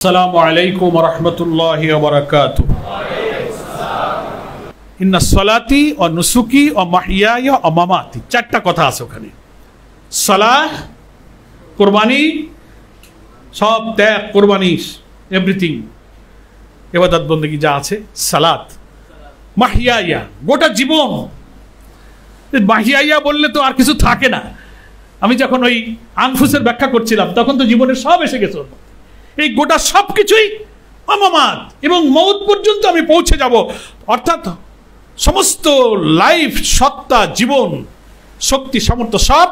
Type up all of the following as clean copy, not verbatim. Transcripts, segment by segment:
আসসালামু আলাইকুম ওয়া রাহমাতুল্লাহি ওয়া বারাকাতুহু। ইন্না সলাতি ওয়া নুসুকি ওয়া মাহইয়ায়া ওয়া মামাতি, চারটা কথা আছে ওখানে। সালাহ, কুরবানি, সব ত্যাগ, কুরবানি, এভরিথিং, ইবাদত বন্দেগী যা আছে। সালাত, মাহইয়ায়া, গোটা জীবন। মাহইয়ায়া বললে তো আর কিছু থাকে না। আমি যখন ওই আনফুসের ব্যাখ্যা করছিলাম তখন তো জীবনের সব এসে গেছে। এই গোটা সবকিছুই মামাত, এবং মৌত পর্যন্ত আমি পৌঁছে যাব। অর্থাৎ সমস্ত লাইফ, সত্তা, জীবন, শক্তি, সামর্থ্য সব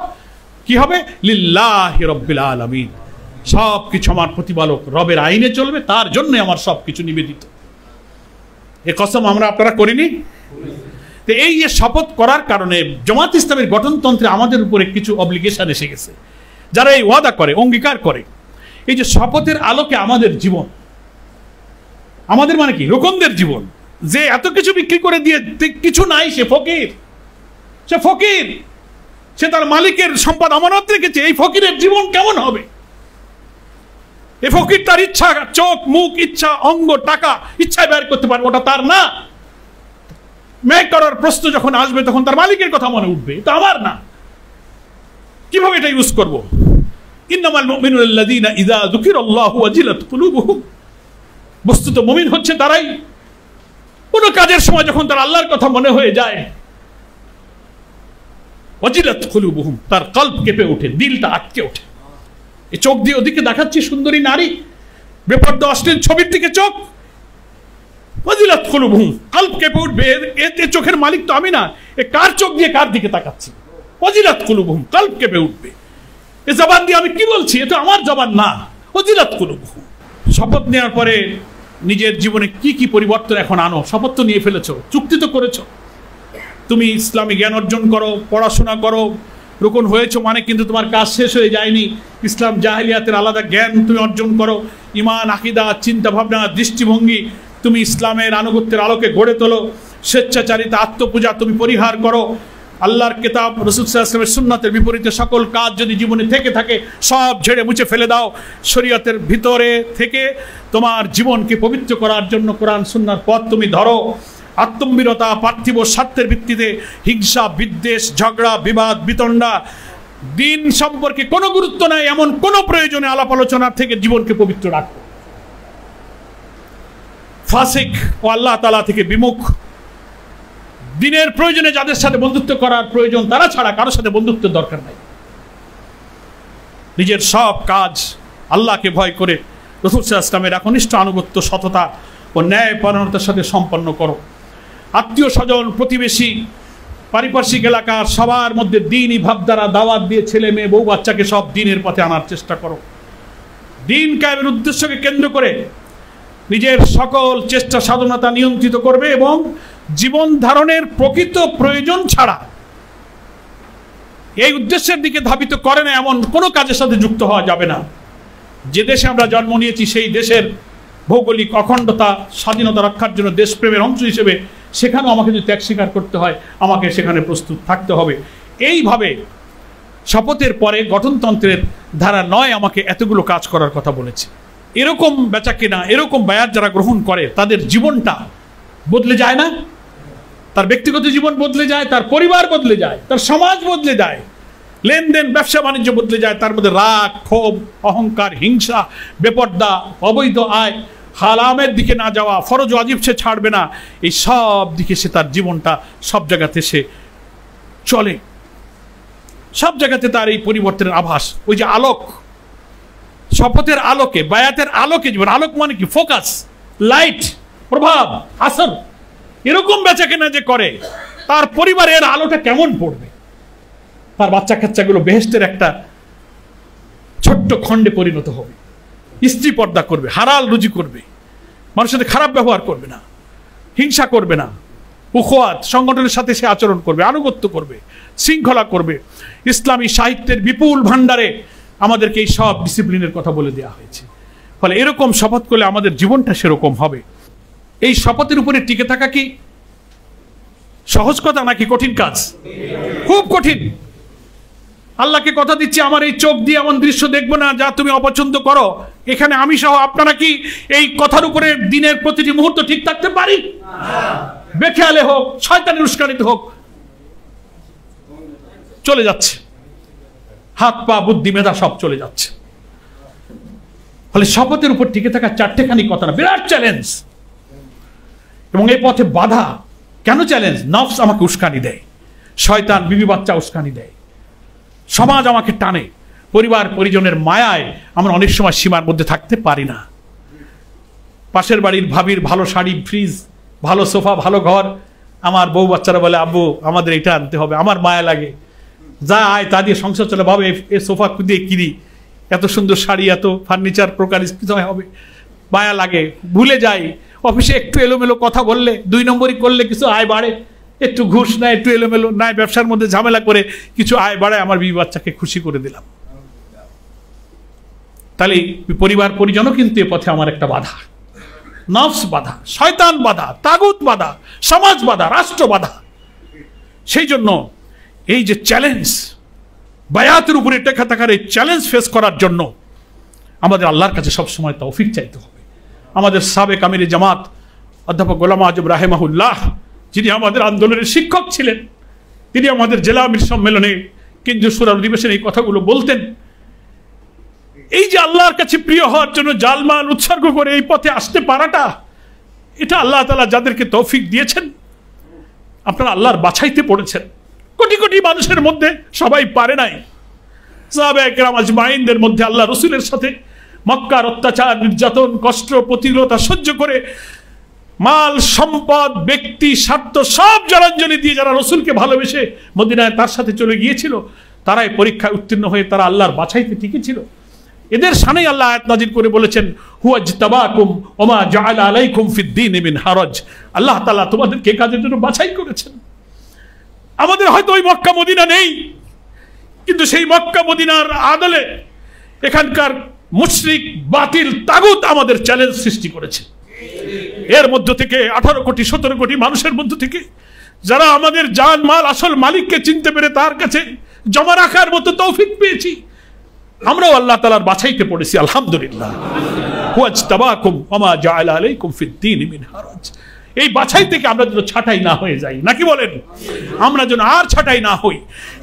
কি হবে? লিল্লাহি রাব্বিল আলামিন। সব কিছু আমার প্রতিপালক রবের আইনে চলবে, তার জন্য আমার সব কিছু নিবেদিত। এ কসম আমরা আপনারা করিনি? তো এই যে শপথ করার কারণে জামাত ইসলামের গঠনতন্ত্রে আমাদের উপরে কিছু অব্লিগেশন এসে গেছে। যারা এই ওয়াদা করে, অঙ্গীকার করে, এই যে শপথের আলোকে আমাদের জীবন, আমাদের মানে কি রোকনদের জীবন, যে এত কিছু বিক্রি করে দিয়ে কিছু নাই, সে ফকির। সে ফকির, সে তার মালিকের সম্পদ আমানত রেখেছে। এই ফকিরের জীবন কেমন হবে? এই ফকির তার ইচ্ছা, চোখ, মুখ, ইচ্ছা, অঙ্গ, টাকা ইচ্ছায় ব্যয় করতে পারবে, ওটা তার না। মেক করার প্রশ্ন যখন আসবে তখন তার মালিকের কথা মনে উঠবে, এটা আমার না। কিভাবে এটা ইউজ করবো? ইন্নামাল মুমিনুনা আল্লাযীনা ইযা যুকিরাল্লাহু ওয়াজিলাত কুলুবুহুম। বস্তুত মুমিন হচ্ছে তারাই কোনো কাজের সময় যখন তার আল্লাহর কথা মনে হয়ে যায়, ওয়াজিলাত কুলুবুহুম, তার কল্ব কেঁপে ওঠে, দিলটা আটকে ওঠে। এই চোখ দিয়ে ওদিকে দেখাচ্ছি সুন্দরী নারী, বেপরদা অশ্লীল ছবির দিকে চোখ, ওয়াজিলাত কুলুবুহুম, কল্ব কেঁপে উঠবে। এতে চোখের মালিক তো আমি না, এ কার চোখ দিয়ে কার দিকে তাকাচ্ছি? ওয়াজিলাত কুলুবুহুম, কল্ব কেঁপে উঠবে। এ জবান দিয়ে আমি কি বলছি? এটা আমার জবান না। ওয়াজিলাত কুলুবুহুম। শপথ নেওয়ার পরে নিজের জীবনে কি কি পরিবর্তন এখন আনো? শপথ তো নিয়ে ফেলেছো, চুক্তি তো করেছো। তুমি ইসলামী জ্ঞান অর্জন করো, পড়াশোনা করো, রোকন হয়েছো মানে কিন্তু তোমার কাজ শেষ হয়ে যায়নি। ইসলাম জাহেলিয়াতের আলাদা জ্ঞান তুমি অর্জন করো। ইমান, আকিদা, চিন্তা ভাবনা, দৃষ্টিভঙ্গি তুমি ইসলামের আনুগত্যের আলোকে গড়ে তোলো। স্বেচ্ছাচারিতা, আত্মপূজা তুমি পরিহার করো। আল্লাহর কিতাব, রাসূল সাল্লাল্লাহু আলাইহি ওয়াসাল্লামের সুন্নাতের বিপরীতে সকল কাজ যদি জীবনে থেকে থাকে সব ঝেড়ে মুছে ফেলে দাও। শরীয়তের ভিতরে থেকে তোমার জীবনকে পবিত্র করার জন্য কোরআন সুন্নাহর পথ তুমি ধরো। আত্মম্বীরতা, পার্থিব স্বার্থের ভিত্তিতে হিংসা, বিদ্বেষ, ঝগড়া, বিবাদ, বিতণ্ডা, দিন সম্পর্কে কোনো গুরুত্ব নাই এমন কোনো প্রয়োজনে আলাপ আলোচনার থেকে জীবনকে পবিত্র রাখো। ফাসিক ও আল্লাহ তাআলা থেকে বিমুখ, দিনের প্রয়োজনে যাদের সাথে বন্ধুত্ব করার প্রয়োজন তারা ছাড়া কারোর সাথে বন্ধুত্বের দরকার নাই। নিজের সব কাজ আল্লাহকে ভয় করে রাসূল সাল্লাল্লাহু আলাইহি ওয়াসাল্লামের একনিষ্ঠ আনুগত্য, সততা ও ন্যায়পরায়ণতার সাথে সম্পন্ন করো। আত্মীয় স্বজন, প্রতিবেশী, পারিপার্শ্বিক এলাকার সবার মধ্যে দ্বীনি ভাবধারা দাওয়াত দিয়ে ছেলে মেয়ে বউ বাচ্চাকে সব দ্বীনের পথে আনার চেষ্টা করো। দ্বীন কায়েমের উদ্দেশ্যকে কেন্দ্র করে নিজের সকল চেষ্টা সাধনতা নিয়ন্ত্রিত করবে এবং জীবন ধারণের প্রকৃত প্রয়োজন ছাড়া এই উদ্দেশ্যের দিকে ধাবিত করে না এমন কোনো কাজের সাথে যুক্ত হওয়া যাবে না। যে দেশে আমরা জন্ম নিয়েছি সেই দেশের ভৌগোলিক অখণ্ডতা, স্বাধীনতা রক্ষার জন্য দেশপ্রেমের অংশ হিসেবে সেখানেও আমাকে যদি ত্যাগ স্বীকার করতে হয় আমাকে সেখানে প্রস্তুত থাকতে হবে। এইভাবে শপথের পরে গঠনতন্ত্রের ধারা 9 আমাকে এতগুলো কাজ করার কথা বলেছে। এরকম বেচা কেনা, এরকম বায়াত যারা গ্রহণ করে তাদের জীবনটা বদলে যায় না? তার ব্যক্তিগত জীবন বদলে যায়, তার পরিবার বদলে যায়, তার সমাজ বদলে যায়, লেনদেন, ব্যবসা বাণিজ্য বদলে যায়। তার মধ্যে রাগ, ক্ষোভ, অহংকার, হিংসা, বেপর্দা, অবৈধ আয়, হারামের দিকে না যাওয়া, ফরজ ওয়াজিব সে ছাড়বে না। এই সব দিকে সে তার জীবনটা সব জায়গাতে সে চলে, সব জায়গাতে তার এই পরিবর্তনের আভাস। ওই যে আলোক, শপথের আলোকে, বায়াতের আলোকে জীবন। আলোক মানে কি? ফোকাস, লাইট, প্রভাব, আসর। এরকম বেচা কেনা যে করে তার পরিবারের আলোটা কেমন পড়বে? তার বাচ্চা কাচ্চাগুলো বেহেশতের একটা ছোট্ট খণ্ডে পরিণত হবে। স্ত্রী পর্দা করবে, হালাল রুজি করবে, মানুষের সাথে খারাপ ব্যবহার করবে না, হিংসা করবে না, উখওয়াত সংগঠনের সাথে সে আচরণ করবে, আনুগত্য করবে, শৃঙ্খলা করবে। ইসলামী সাহিত্যের বিপুল ভান্ডারে আমাদেরকে এই সব ডিসিপ্লিনের কথা বলে দেওয়া হয়েছে। ফলে এরকম শপথ করলে আমাদের জীবনটা সেরকম হবে। এই শপথের উপরে টিকে থাকা কি সহজ কথা নাকি কঠিন কাজ? খুব কঠিন। আল্লাহকে কথা দিচ্ছি আমার এই চোখ দিয়ে এমন দৃশ্য দেখবো না যা তুমি অপছন্দ করো। এখানে আমি সহ আপনারা কি এই কথার উপরে দিনের প্রতিটি মুহূর্ত ঠিক থাকতে পারি? বেখেয়ালে হোক, শয়তানের উস্কানিতে হোক, চলে যাচ্ছে, হাত পা বুদ্ধি মেধা সব চলে যাচ্ছে। ফলে শপথের উপর টিকে থাকা চারটেখানি কথা না, বিরাট চ্যালেঞ্জ। এবং এই পথে বাধা কেন চ্যালেঞ্জ? নফস আমাকে উস্কানি দেয়, শয়তান বিবি বাচ্চা উস্কানি দেয়, সমাজ আমাকে টানে, পরিবার পরিজনের মায়ায় আমরা অনেক সময় সীমার মধ্যে থাকতে পারি না। পাশের বাড়ির ভাবির ভালো শাড়ি, ফ্রিজ, ভালো সোফা, ভালো ঘর, আমার বউ বাচ্চারা বলে আব্বু আমাদের এটা আনতে হবে, আমার মায়া লাগে, যা আয় তা দিয়ে সংসার চলে। ভাবে এই সোফা দিয়ে কিনি, এত সুন্দর শাড়ি, এত ফার্নিচার প্রকার কিছু হবে, মায়া লাগে, ভুলে যাই। অফিসে একটু এলোমেলো কথা বললে, 2 নম্বরই করলে কিছু আয় বাড়ে, একটু ঘুষ নেয়, একটু এলোমেলো নাই, ব্যবসার মধ্যে ঝামেলা করে কিছু আয় বাড়ায়, আমার বিবি বাচ্চাকে খুশি করে দিলাম। তাহলে পরিবার পরিজনও কিন্তু এ পথে আমার একটা বাধা, নফস বাধা, শয়তান বাধা, তাগুত বাধা, সমাজ বাধা, রাষ্ট্র বাধা। সেই জন্য এই যে চ্যালেঞ্জ, বায়াতের উপরে টেকা থাকার এই চ্যালেঞ্জ ফেস করার জন্য আমাদের আল্লাহর কাছে সবসময় তৌফিক চাইতে হবে। আমাদের সাবেক আমির জামাত অধ্যাপক গোলাম আজম রাহেমাহুল্লাহ, যিনি আমাদের আন্দোলনের শিক্ষক ছিলেন, তিনি আমাদের জেলা আমির সম্মেলনে কেন্দ্রীয় শুরার অধিবেশনে এই কথাগুলো বলতেন। এই যে আল্লাহর কাছে প্রিয় হওয়ার জন্য জালমাল উৎসর্গ করে এই পথে আসতে পারাটা, এটা আল্লাহ তাআলা যাদেরকে তৌফিক দিয়েছেন, আপনারা আল্লাহর বাছাইতে পড়েছেন। কোটি কোটি মানুষের মধ্যে সবাই পারে নাই। সাহাবায়ে কেরাম আজমাইনদের মধ্যে আল্লাহ রসুলের সাথে মক্কার অত্যাচার, নির্যাতন, কষ্ট, প্রতিকূলতা সহ্য করে মাল সম্পদ, ব্যক্তি স্বার্থ সব জলাঞ্জলি দিয়ে যারা রসুলকে ভালোবেসে মদিনায় তার সাথে চলে গিয়েছিল, তারাই পরীক্ষায় উত্তীর্ণ হয়ে তারা আল্লাহর বাছাইতে টিকেছিল। এদের সানেই আল্লাহ আয়াত নাযিল করে বলেছেন, হুয়াজতাবাকুম ওমা জাআলা আলাইকুম ফিদ-দীনি মিন হারাজ। আল্লাহ তাআলা তোমাদেরকে এই কাজের জন্য বাছাই করেছেন। আমাদের হয়তো ওই মক্কা মদিনা নেই, কিন্তু সেই মক্কা মদিনার আদলে এখানকার মুশরিক, বাতিল, তাগুত আমাদের চ্যালেঞ্জ সৃষ্টি করেছে। এর মধ্য থেকে 18 কোটি 17 কোটি মানুষের মধ্য থেকে যারা আমাদের জান মাল আসল মালিককে চিনতে পেরে তার কাছে জমা রাখার মতো তৌফিক পেয়েছি, আমরাও আল্লাহ তাআলার বাছাইতে পড়েছি, আলহামদুলিল্লাহ। হুয়াজতাবাকুম ওমা জাআলা আলাইকুম ফিদ-দীনি মিন হারাজ। এই বাছাই থেকে আমরা যেন ছাঁটাই না হয়ে যাই, নাকি বলেন? আমরা যেন আর ছাঁটাই না হই,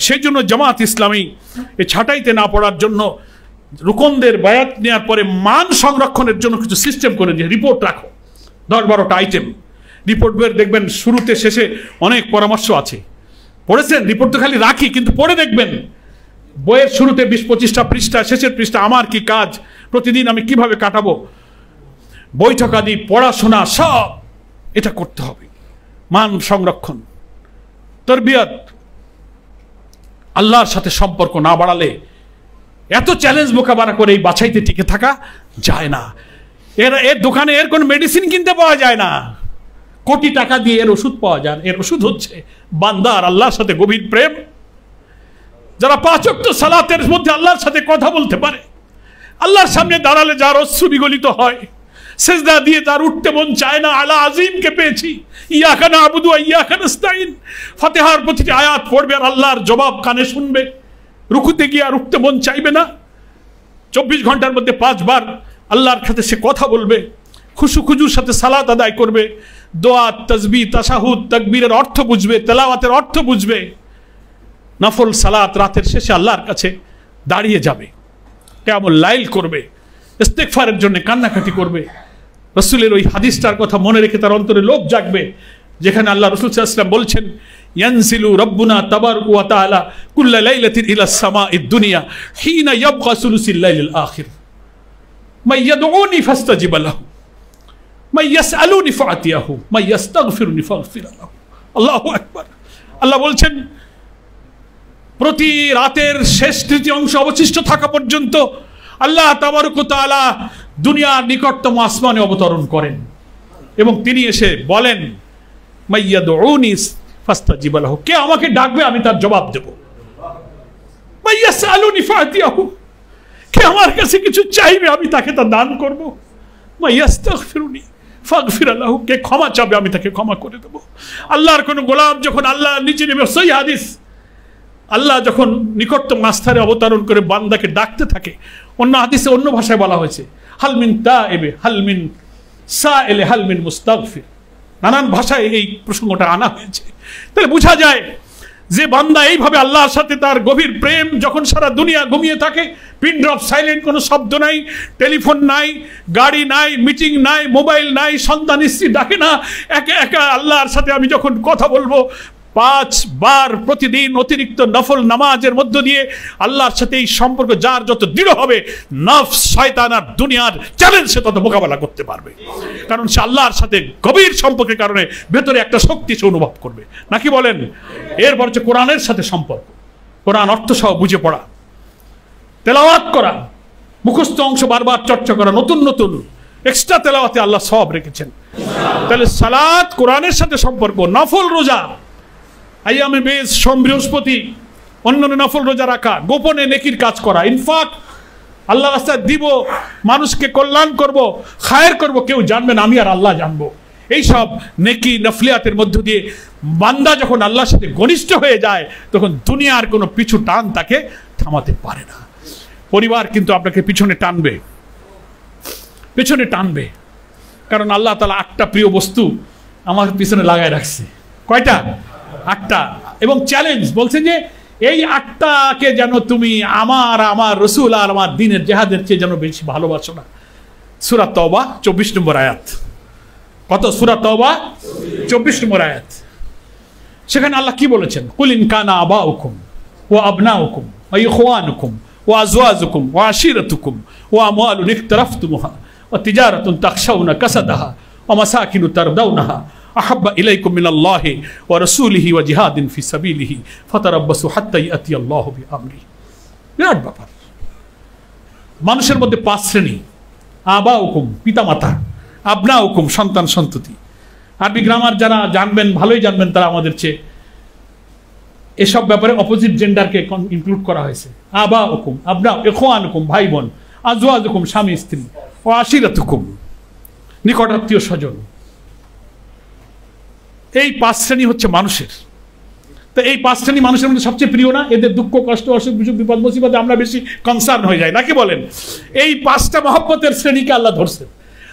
সেই জন্য জামাত ইসলামী এই ছাঁটাইতে না পড়ার জন্য রুকনদের বায়াত নেওয়ার পরে মান সংরক্ষণের জন্য কিছু সিস্টেম করে দিয়ে রিপোর্ট রাখো, 10-12টা আইটেম রিপোর্ট বের দেখবেন, শুরুতে শেষে অনেক পরামর্শ আছে। পড়েছেন? রিপোর্ট তো খালি রাখি, কিন্তু পড়ে দেখবেন বইয়ের শুরুতে 20-25টা পৃষ্ঠা, শেষের পৃষ্ঠা আমার কি কাজ, প্রতিদিন আমি কিভাবে কাটাবো, বৈঠক আদি, পড়াশোনা সব এটা করতে হবে। মান সংরক্ষণ, তরবিয়ত, আল্লাহর সাথে সম্পর্ক না বাড়ালে এত চ্যালেঞ্জ মোকাবেলা করে এই বাছাইতে টিকে থাকা যায় না। এর দোকানে এর কোন মেডিসিন কিনতে পাওয়া যায় না, কোটি টাকা দিয়ে এর ওষুধ পাওয়া যায়। এর ওষুধ হচ্ছে বান্দার আল্লাহর সাথে গভীর প্রেম। যারা 5 ওয়াক্ত সালাতের মধ্যে আল্লাহর সাথে কথা বলতে পারে, আল্লাহর সামনে দাঁড়ালে যার অশ্রু বিগলিত হয়, সেজদা দিয়ে তার উঠতে মন চায় না, আলা আজিমকে পেয়েছি, ইয়াকা না'বুদু ওয়া ইয়াকা নাস্তাইন, ফাতিহার প্রতিটি আয়াত পড়বে আর আল্লাহর জবাব কানে শুনবে, রুকুতে গিয়ে আর উঠতে মন চাইবে না। 24 ঘন্টার মধ্যে 5 বার আল্লাহর সাথে সে কথা বলবে, খুশু খুজুর সাথে সালাত আদায় করবে, দোয়া, তাসবিহ, তাশাহুদ, তাকবীরের অর্থ বুঝবে, তেলাওয়াতের অর্থ বুঝবে, নফল সালাত রাতের শেষে আল্লাহর কাছে দাঁড়িয়ে যাবে, কিয়ামুল লাইল করবে, ইস্তেগফারের জন্য কান্নাকাটি করবে। রাসূলের ওই হাদিসটার কথা মনে রেখে তার অন্তরে লোভ জাগবে, যেখানে আল্লাহ রাসূল সাল্লাল্লাহু আলাইহি ওয়াসাল্লাম বলছেন, ইয়ানজিলু রাব্বুনা তাবারাকা ওয়া তাআলা কুল্লা লাইলাতিন ইলা সামাঈদ দুনিয়া হিনা ইয়াবকা সুলুসিল লাইলিল আখির মান ইয়াদউনি ফাস্তাজিব লাহু মান ইয়াসআলুনি ফাআতিয়াহু মান ইস্তাগফিরুনি ফাগফির লাহু। আল্লাহু আকবার। আল্লাহ বলছেন, প্রতি রাতের শেষ তৃতীয়াংশ অবশিষ্ট থাকা পর্যন্ত আল্লাহ তাবারক ওয়া তাআলা দুনিয়ার নিকটতম আসমানে অবতরণ করেন এবং তিনি এসে বলেন, মাইয়াদউনি ফাস্তাজিব লাহু, কে আমাকে ডাকবে আমি তার জবাব দেব, মাইয়াসআলুনি ফাআতিয়াহু, কে আমার কাছে কিছু চাইবে আমি তাকে তা দান করব, মাইয়াস্তাগফিরুনি ফাগফির লাহু, কে ক্ষমা চাবে আমি তাকে ক্ষমা করে দেব। আল্লাহর কোন গোলাম যখন আল্লাহ নিচে নেমে, সহিহ হাদিস, আল্লাহ যখন নিকটতম আস্থারে অবতরণ করে বান্দাকে ডাকতে থাকে, অন্য হাদিসে অন্য ভাষায় বলা হয়েছে হালমিন তাইবে হালমিন সাইলে হালমিন মুস্তাগফির, নানান ভাষায় এই প্রসঙ্গটা আনা হয়েছে। তাহলে বোঝা যায় যে বান্দা এইভাবে আল্লাহর সাথে তার গভীর প্রেম, যখন সারা দুনিয়া ঘুমিয়ে থাকে, পিন ড্রপ সাইলেন্ট, কোনো শব্দ নাই, টেলিফোন নাই, গাড়ি নাই, মিটিং নাই, মোবাইল নাই, সন্তান স্ত্রী ডাকে না, একা একা আল্লাহর সাথে আমি যখন কথা বলবো 5 বার প্রতিদিন অতিরিক্ত নফল নামাজের মধ্য দিয়ে আল্লাহর সাথে এই সম্পর্ক যার যত দৃঢ় হবে, নফস শয়তান আর দুনিয়ার চ্যালেঞ্জ সে তত মোকাবেলা করতে পারবে। কারণ সে আল্লাহর সাথে গভীর সম্পর্কের কারণে ভেতরে একটা শক্তি সে অনুভব করবে, নাকি বলেন? এরপর হচ্ছে কোরআনের সাথে সম্পর্ক, কোরআন অর্থ সহ বুঝে পড়া, তেলাওয়াত করা, মুখস্থ অংশ বারবার চর্চা করা, নতুন নতুন এক্সট্রা তেলাওয়াতে আল্লাহ সব রেখেছেন। তাহলে সালাত, কোরআনের সাথে সম্পর্ক, নফল রোজা, আইয়ামে বেশ, সোম বৃহস্পতি, অন্যান্য নফল রোজা রাখা, গোপনে নেকির কাজ করা, ইনফাক, আল্লাহ রাস্তায় দিব, মানুষকে কল্যাণ করব, খায়ের করব, কেউ জানবে না, আমি আর আল্লাহ জানবো। এইসব নেকি নফলিয়াতের মধ্য দিয়ে বান্দা যখন আল্লাহর সাথে ঘনিষ্ঠ হয়ে যায়, তখন দুনিয়ার কোনো পিছু টান তাকে থামাতে পারে না। পরিবার কিন্তু আপনাকে পিছনে টানবে, পেছনে টানবে, কারণ আল্লাহ তাআলা 8টা প্রিয় বস্তু আমার পিছনে লাগায় রাখছে। কয়টা? 8টা। এবং চ্যালেঞ্জ বলছে যে এই 8টাকে যেন তুমি আমার রসুল আর আমার দ্বীনের জিহাদের চেয়ে যেন বেশি ভালোবাসো না। সূরা তাওবা 24 নম্বর আয়াত। কত? সূরা তাওবা 24 নম্বর আয়াত। সেখানে আল্লাহ কি বলেছেন? কুল ইন কানা আবাউকুম ওয়া আবনাউকুম ওয়া ইখওয়ানুকুম ওয়া আজওয়াজুকুম ওয়া আশিরাতুকুম ওয়া আমওয়ালুন ইকতারাফতুমুহা ওয়া তিজারাতুন তাখশাউনা কাসাদাহা ওয়া মাসাকিনু তারদাউনাহা আহাব্বা ইলাইকুম মিনাল্লাহি ওয়া রাসূলিহি ওয়া জিহাদিন ফি সাবিলিহি ফাতারাব্বাসু হাত্তা ইয়াতি আল্লাহু বিআমরিহি। বিরাট ব্যাপার। মানুষের মধ্যে 5 শ্রেণী: আবাউকুম, পিতামাতা; আবনাউকুম, সন্তান সন্ততি। আরবি গ্রামার যারা জানবেন, ভালোই জানবেন, তারা আমাদের চেয়ে এসব ব্যাপারে অপোজিট জেন্ডারকে ইনক্লুড করা হয়েছে। আবাউকুম, আবনা, ইখওয়ানুকুম, ভাই বোন; আজওয়াজুকুম, স্বামী স্ত্রী; ও আশিরাতুকুম, নিকটাত্মীয় স্বজন। এই 5 শ্রেণী হচ্ছে মানুষের। তো এই 5 শ্রেণী মানুষের মধ্যে সবচেয়ে প্রিয় না? এদের দুঃখ কষ্ট অসুখ বিসুখ বিপদ মুসিবতে আমরা বেশি কনসার্ন হয়ে যাই, নাকি বলেন? এই 5টা মহব্বতের শ্রেণীকে আল্লাহ ধরছেন।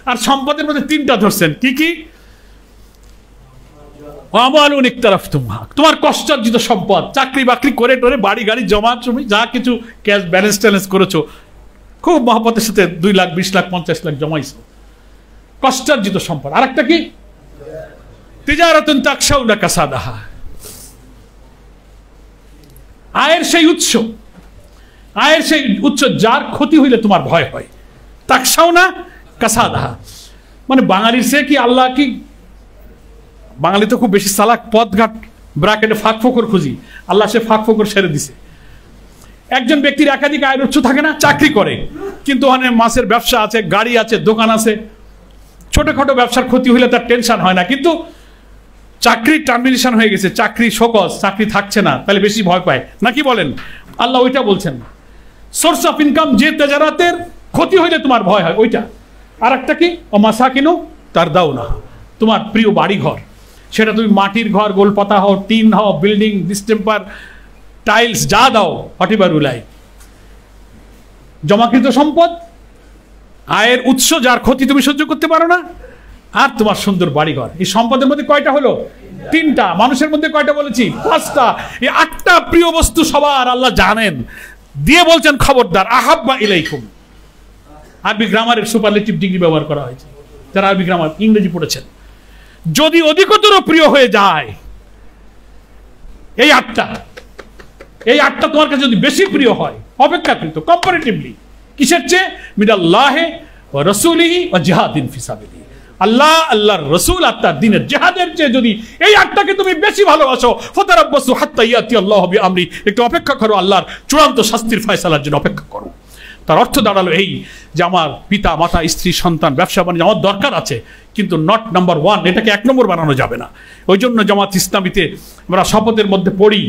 আর সম্পদের মধ্যে 3টা ধরছেন। কি কি? আমালুন ইকতারাফতুমহা, তোমার কষ্টার্জিত সম্পদ, চাকরি বাকরি করে টোরে, বাড়ি গাড়ি জমা জমি যা কিছু ক্যাশ ব্যালেন্স ট্যালেন্স করেছো, খুব মহব্বতের সাথে 2 লাখ 20 লাখ 50 লাখ জমাইছো, কষ্টার্জিত সম্পদ। আর একটা কি? তিজারাতুন তাকশাউনা কাসাদাহা, আয়ের সেই উৎস, আয়ের সেই উৎস যার ক্ষতি হইলে তোমার ভয় হয়। তাকশাউনা কাসাদাহা মানে বাঙালির সে কি আল্লাহ কি? বাঙালি তো খুব বেশি চালাক, পথঘাট ব্র্যাকেটে ফাঁক ফোকর খুঁজি, আল্লাহ সে ফাঁক ফোকর সেরে দিছে। একজন ব্যক্তির একাধিক আয়ের উৎস থাকে না? চাকরি করে, কিন্তু ওখানে মাছের ব্যবসা আছে, গাড়ি আছে, দোকান আছে, ছোটখাটো ব্যবসার ক্ষতি হইলে তার টেনশন হয় না। কিন্তু চাকরি টার্মিনেশন হয়ে গেছে, চাকরি শোকজ, চাকরি থাকছে না, তাহলে বেশি ভয় পায়, নাকি বলেন? আল্লাহ ওইটা বলছেন। সোর্স অফ ইনকাম যে তেজারাতের ক্ষতি হইলে তোমার ভয় হয়, ওইটা। আর একটা কি? ও মাসাকিনু তারদাউনা, তোমার প্রিয় বাড়ি ঘর, সেটা তুমি মাটির ঘর, গোলপাতা হও, টিন হও, বিল্ডিং, ডিস্টেম্পার, টাইলস, যা দাও, হটিবার উলাই, জমাকৃত সম্পদ, আয়ের উৎস যার ক্ষতি তুমি সহ্য করতে পারো না, আর তোমার সুন্দর বাড়িঘর। এই সম্পদের মধ্যে কয়টা হলো? 3টা। মানুষের মধ্যে কয়টা বলেছি? 5টা। এই 8টা প্রিয় বস্তু সবার আল্লাহ জানেন, দিয়ে বলছেন খবরদার, আহাব্বা ইলাইকুম। আরবি গ্রামারের সুপারলেটিভ ডিগ্রি ব্যবহার করা হয়েছে, যারা আরবি গ্রামার ইংরেজি পড়েছেন। যদি অধিকতর প্রিয় হয়ে যায় এই 8টা, এই 8টা তোমার কাছে যদি বেশি প্রিয় হয়, অপেক্ষাকৃত কম্পারেটিভলি, কিসের চেয়ে? মিনাল্লাহি ওয়া রাসূলিহি ওয়া জিহাদিন ফি সাবিলিহি, আল্লাহ, আল্লাহর রাসূল আর তার দ্বীনের জিহাদের চেয়ে যদি এই 8টাকে তুমি বেশি ভালোবাসো, ফাতারাব্বাসু হাত্তা ইয়াতি আল্লাহু বিআমরি, একটু অপেক্ষা করো, আল্লাহর চূড়ান্ত শাস্তির ফয়সালার জন্য অপেক্ষা করো। তার অর্থ দাঁড়ালো এই যে আমার পিতা মাতা, স্ত্রী, সন্তান, ব্যবসা বাণিজ্য আমার দরকার আছে, কিন্তু নট নাম্বার 1, এটাকে 1 নম্বর বানানো যাবে না। ওই জন্য জামাত ইসলামীতে আমরা শপথের মধ্যে পড়ি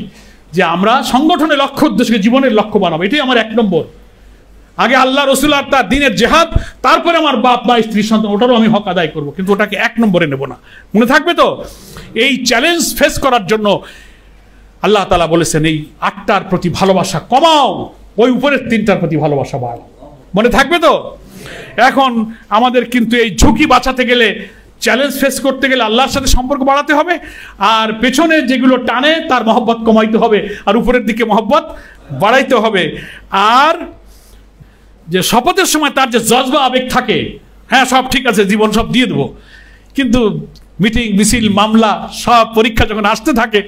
যে আমরা সংগঠনের লক্ষ্য উদ্দেশ্যকে জীবনের লক্ষ্য বানাবো, এটাই আমার 1 নম্বর। আগে আল্লাহ রসুল আর তার দ্বীনের জিহাদ, তারপরে আমার বাপ মা, স্ত্রী, সন্তান, ওটারও আমি হক আদায় করবো, কিন্তু ওটাকে 1 নম্বরে নেব না। মনে থাকবে তো? এই চ্যালেঞ্জ ফেস করার জন্য আল্লাহ তাআলা বলেছেন এই 8টার প্রতি ভালোবাসা কমাও, ওই উপরের 3টার প্রতি ভালোবাসা বাড়াও। মনে থাকবে তো? এখন আমাদের কিন্তু এই ঝুঁকি বাঁচাতে গেলে, চ্যালেঞ্জ ফেস করতে গেলে আল্লাহর সাথে সম্পর্ক বাড়াতে হবে, আর পেছনে যেগুলো টানে তার মহব্বত কমাইতে হবে, আর উপরের দিকে মহব্বত বাড়াইতে হবে। আর যে শপথের সময় তার যে জজবা আবেগ থাকে, হ্যাঁ সব ঠিক আছে, জীবন সব দিয়ে দেবো, কিন্তু মিটিং মিছিল মামলা সব পরীক্ষা যখন আসতে থাকে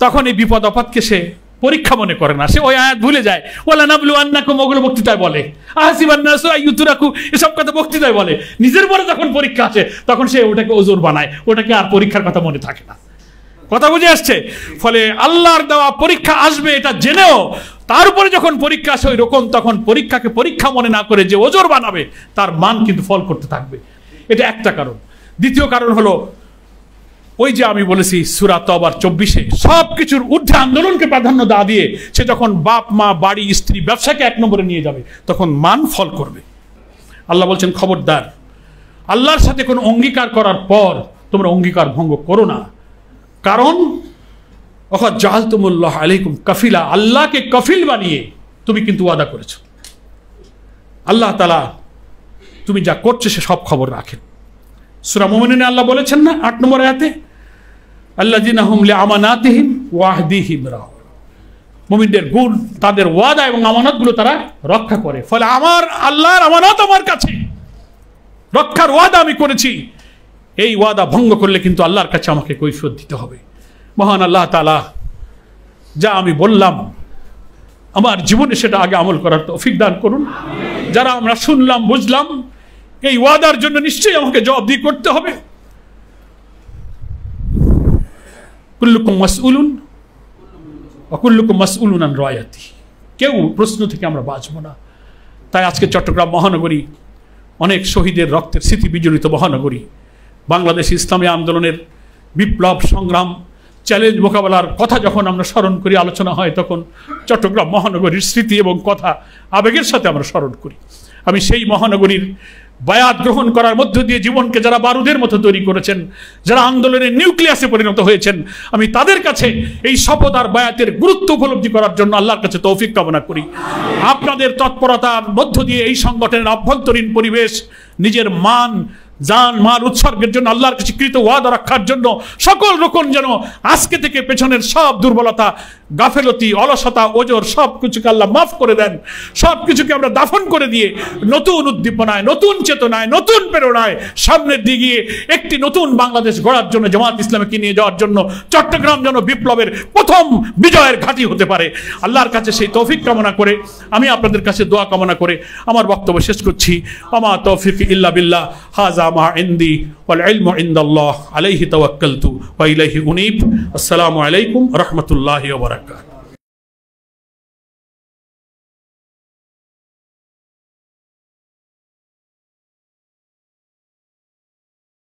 তখন এই বিপদ আপদকে সে পরীক্ষা মনে করে না, সে ওই আয়াত ভুলে যায়। ওয়ালা নাবলু আন্নাকুম, ওগুলো বক্তৃতায় বলে, আহসিবান নাসু আইয়ুতরাকু, এসব কথা বক্তৃতায় বলে। নিজের পরে যখন পরীক্ষা আসে তখন সে ওটাকে ওজোর বানায়, ওটাকে আর পরীক্ষার কথা মনে থাকে না। কথা বুঝে আসছে? ফলে আল্লাহর দেওয়া পরীক্ষা আসবে এটা জেনেও তার উপরে যখন পরীক্ষা আসে ওই রকম, তখন পরীক্ষাকে পরীক্ষা মনে না করে যে ওজোর বানাবে তার মান কিন্তু ফল করতে থাকবে। এটা একটা কারণ। দ্বিতীয় কারণ হলো ওই যে আমি বলেছি সূরা তওবার 24-এ সবকিছুর ঊর্ধ্বে আন্দোলনকে প্রাধান্য দেওয়া দিয়ে সে যখন বাপ মা বাড়ি স্ত্রী ব্যবসাকে 1 নম্বরে নিয়ে যাবে তখন মান ফল করবে। আল্লাহ বলছেন খবরদার, আল্লাহর সাথে কোনো অঙ্গীকার করার পর তোমরা অঙ্গীকার ভঙ্গ করো না, কারণ ওয়াকাদ জাআলতুমুল্লাহ আলাইকুম কাফিলা, আল্লাহকে কফিল বানিয়ে তুমি কিন্তু ওয়াদা করেছো। আল্লাহ তাআলা তুমি যা করছো সে সব খবর রাখেন। সূরা মুমিনুনে আল্লাহ বলেছেন না 8 নম্বর আয়াতে, আল্লাযিনা হুম লিআমানাতিহিম ওয়া আহদিহিম রাউন, মুমিনদের গুণ তাদের ওয়াদা এবং আমানতগুলো তারা রক্ষা করে। ফলে আমার আল্লাহর আমানত আমার কাছে, রক্ষার ওয়াদা আমি করেছি, এই ওয়াদা ভঙ্গ করলে কিন্তু আল্লাহর কাছে আমাকে কৈফিয়ত দিতে হবে। মহান আল্লাহ তাআলা যা আমি বললাম আমার জীবনে সেটা আগে আমল করার তৌফিক দান করুন। যারা আমরা শুনলাম বুঝলাম, এই ওয়াদার জন্য নিশ্চয়ই আমাকে জবাবদিহি করতে হবে। কুল্লুকুম মাসউলুন ওয়া কুল্লুকুম মাসউলুন আন রায়াতি, কেউ প্রশ্ন থেকে আমরা বাঁচব না। তাই আজকে চট্টগ্রাম মহানগরী অনেক শহীদের রক্তের স্মৃতি বিজড়িত মহানগরী, বাংলাদেশ ইসলামী আন্দোলনের বিপ্লব সংগ্রাম চ্যালেঞ্জ মোকাবেলার কথা যখন আমরা স্মরণ করি, আলোচনা হয়, তখন চট্টগ্রাম মহানগরীর স্মৃতি এবং কথা আবেগের সাথে আমরা স্মরণ করি। আমি সেই মহানগরীর বায়াত গ্রহণ করার মধ্য দিয়ে জীবনকে যারা বারুদের মতো তৈরি করেছেন, যারা আন্দোলনের নিউক্লিয়াসে পরিণত হয়েছেন, আমি তাদের কাছে এই শপথ আর বায়াতের গুরুত্ব উপলব্ধি করার জন্য আল্লাহর কাছে তৌফিক কামনা করি। আপনাদের তৎপরতার মধ্য দিয়ে এই সংগঠনের আভ্যন্তরীণ পরিবেশ, নিজের মান জান মাল উৎসর্গের জন্য আল্লাহর কাছে কৃত ওয়াদা রাখার জন্য সকল রকম যেন আজকে থেকে পেছনের সব দুর্বলতা, গাফেলতি, অলসতা, ওজর সব কিছুকে আল্লাহ মাফ করে দেন। সব কিছুকে আমরা দাফন করে দিয়ে নতুন উদ্দীপনায়, নতুন চেতনায়, নতুন প্রেরণায় সামনের দিকে একটি নতুন বাংলাদেশ গড়ার জন্য, জামাত ইসলামীকে নিয়ে যাওয়ার জন্য চট্টগ্রাম যেন বিপ্লবের প্রথম বিজয়ের ঘাঁটি হতে পারে। আল্লাহর কাছে সেই তৌফিক কামনা করে আমি আপনাদের কাছে দোয়া কামনা করে আমার বক্তব্য শেষ করছি। ওমা তৌফিক ইল্লা বিল্লাহ, হাযা মা ইনদি ওয়াল ইলমু ইনদাল্লাহ, আলাইহি তাওয়াক্কালতু ওয়া ইলাইহি উনীব। আসসালামু আলাইকুম ওয়া রাহমাতুল্লাহি ওয়া বারাকাতুহু।